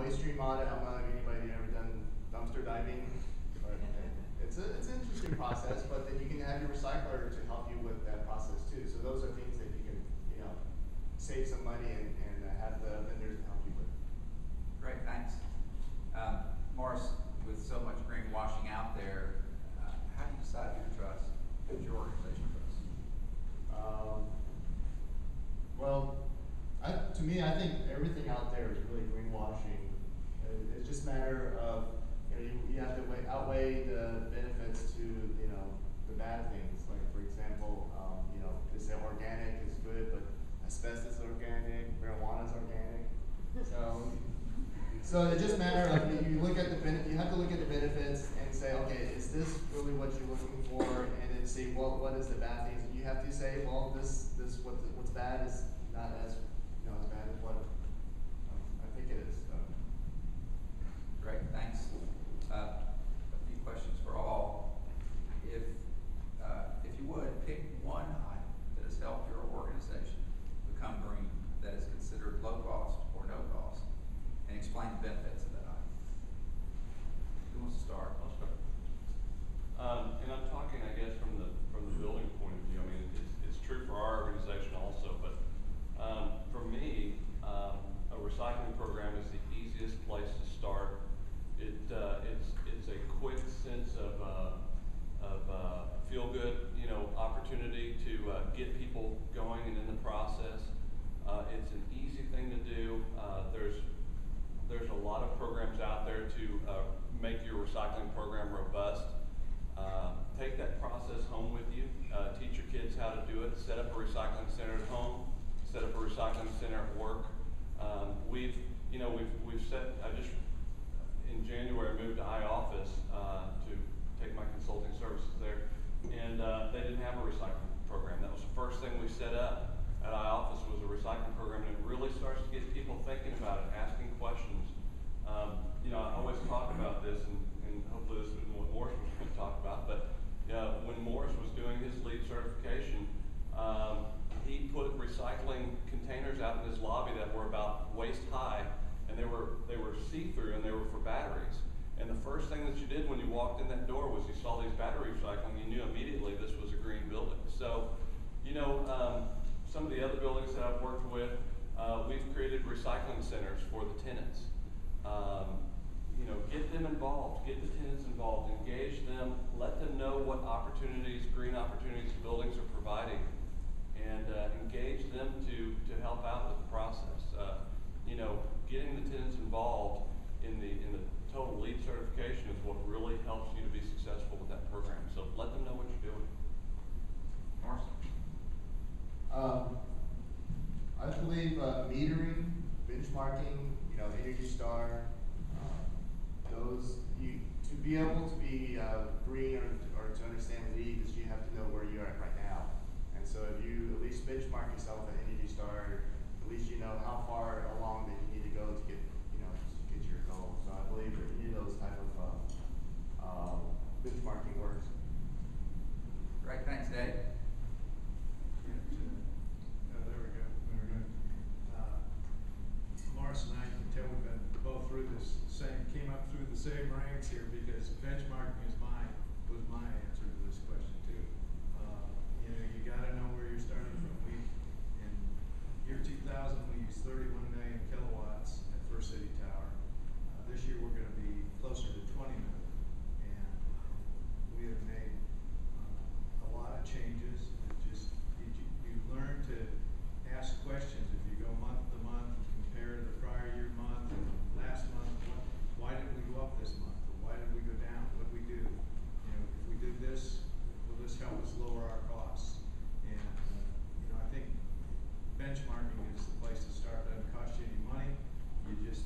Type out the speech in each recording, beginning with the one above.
waste stream audit. I don't know if anybody ever done dumpster diving, but it's an interesting process. But then you can have your recycler to help you with that process too. So those are things that you can, save some money and have the vendors to help you with. Great, thanks. Morris, with so much greenwashing out there, how do you decide who to trust, who's your organization trust? Well, to me, I think everything out there is really greenwashing. It's just a matter of, you have to outweigh the benefits to, the bad things. Like, for example, they say organic is good, but asbestos is organic, marijuana is organic. So it's just a matter of, you look at you have to look at the benefits and say, okay, is this really what you're looking for? And then see, well, what is the bad things? You have to say, well, what's bad is not as, as bad as what I think it is. So. Great, thanks. A few questions for all. If you would, pick one item that has helped your organization become green, that is considered low cost or no cost, and explain the benefits of that item. Who wants to start? I'll start. And I'm talking, I guess, from the building point of view. I mean, it's true for our organization also, but for me, a recycling program is the easiest place to start. It's a quick sense of feel good, opportunity to get people going and in the process. It's an easy thing to do. There's a lot of programs out there to make your recycling program robust. Take that process home with you. Teach your kids how to do it. Set up a recycling center at home. Set up a recycling center at work. We've set. In January I moved to iOffice to take my consulting services there, and they didn't have a recycling program. That was the first thing we set up at iOffice was a recycling program, and it really starts to get people thinking about it, asking questions. I always talk about this, and hopefully this is what Morris was going to talk about, but when Morris was doing his LEED certification, he put recycling containers out in his lobby that were about waist high, and they were see-through, and they were for batteries. And the first thing that you did when you walked in that door was you saw these battery recycling, you knew immediately this was a green building. So, some of the other buildings that I've worked with, we've created recycling centers for the tenants. Get them involved, get the tenants involved, engage them, let them know what green opportunities buildings are providing, and engage them to help out with the process. Getting the tenants involved in the total LEED certification is what really helps you to be successful with that program. So let them know what you're doing. Morris? I believe metering, benchmarking, Energy Star, to be able to be green or to understand LEED, is you have to know where you're at right now. And so if you at least benchmark yourself at Energy Star, at least you know how far along that you need to go to get to your goal. So I believe that any of those type of benchmarking works. Great, thanks, Dave. There we go. Very good. Morris and I can tell we've been both through came up through the same ranks here, because benchmarking was my answer to this question too. You got to know where you're starting from. In year 2000, we used 31 million kilowatts at First City Tower. This year we're going to be closer to 20 million, and we have made a lot of changes. You learn to ask questions. If you go month to month and compare the prior year month and last month, why did we go up this month? Or why did we go down? What did we do? If we did this, will this help us lower our costs? And I think benchmarking is the place to start. It doesn't cost you any money. You just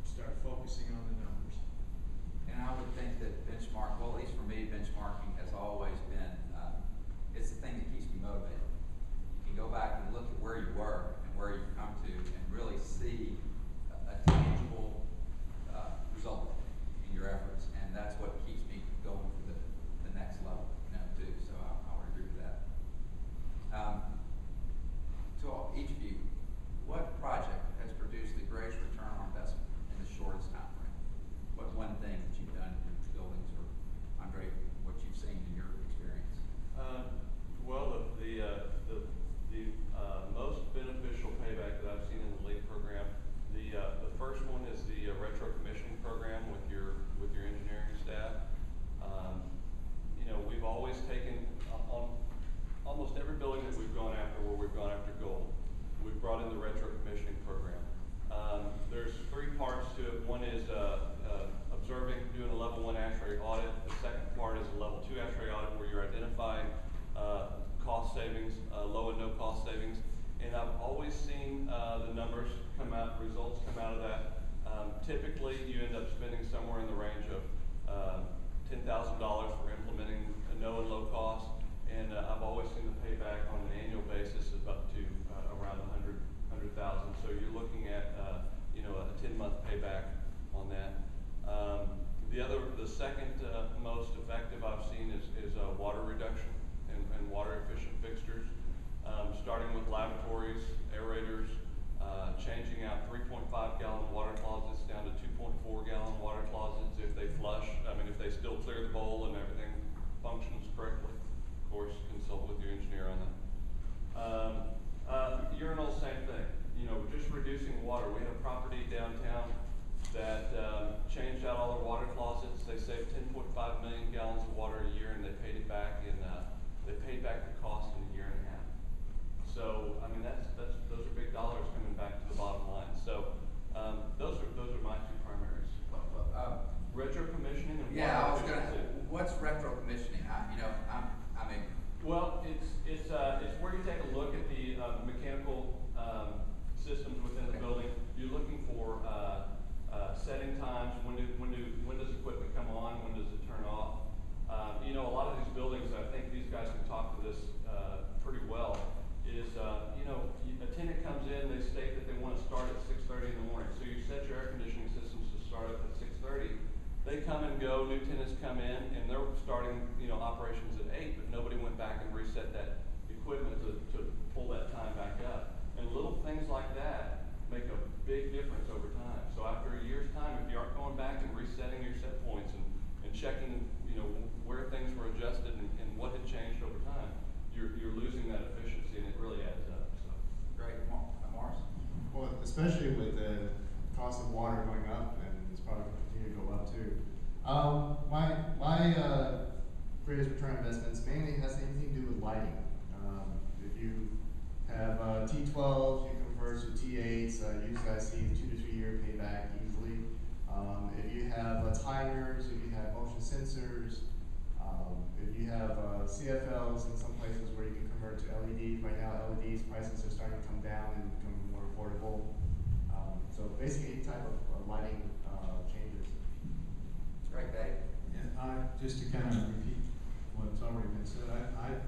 start focusing on the numbers. And I would think that at least for me, benchmarking has always been, it's the thing that keeps me motivated. You can go back and look at where you were and where you've come to and really see a tangible result in your efforts. And that's what keeps me going to the next level, too. So I would agree with that. To each of you, what project has produced the greatest return on investment in the shortest Typically, you end up spending somewhere in the range of $10,000 for implementing a no and low cost, and I've always seen the payback on an annual basis is up to around $100,000. So you're looking at a 10-month payback on that. The second most effective I've seen is water reduction and water efficient fixtures, starting with lavatories, aerators, changing out 3.5-gallon water closets down to 2.4-gallon water closets if they flush. I mean, if they still clear the bowl and everything functions correctly. Of course, consult with your engineer on that. Urinals, same thing. Just reducing water. We had a property downtown that changed out all their water closets. They saved 10.5 million gallons of water a year, and they paid it back the cost in a year and a half. So I mean, those are big dollars coming back to the bottom line. So those are my two primaries. Retro commissioning and Yeah, I was water gonna, efficiency. what's retro commissioning? Well, it's where you take a look at the mechanical systems within the building. You're looking for setting times. When does equipment come on? When does it turn off? A lot of these buildings, I think these guys can talk to this pretty well. Is a tenant comes in, they state that they want to start at 6:30 in the morning. So you set your air conditioning systems to start up at 6:30. They come and go, new tenants come in, and they're starting, operations at 8, but nobody went back and reset that equipment to pull that time back up. And little things like that make a big difference over time. So after a year's time, if you aren't going back and resetting your set points and checking, where things were adjusted and what had changed over time, you're losing that efficiency, and it really adds up. So. Great, Morris? Well, especially with the cost of water going up, and it's probably going to continue to go up too. My greatest return on investments mainly has anything to do with lighting. If you have T12s, you convert to T8s. Usually I see 2 to 3 year payback easily. If you have timers, if you have motion sensors, if you have CFLs in some places where you can convert to LEDs. Right now, LEDs prices are starting to come down and become more affordable. So basically, any type of lighting changes. Great, Dave? Yeah, just to kind of repeat what's already been said, I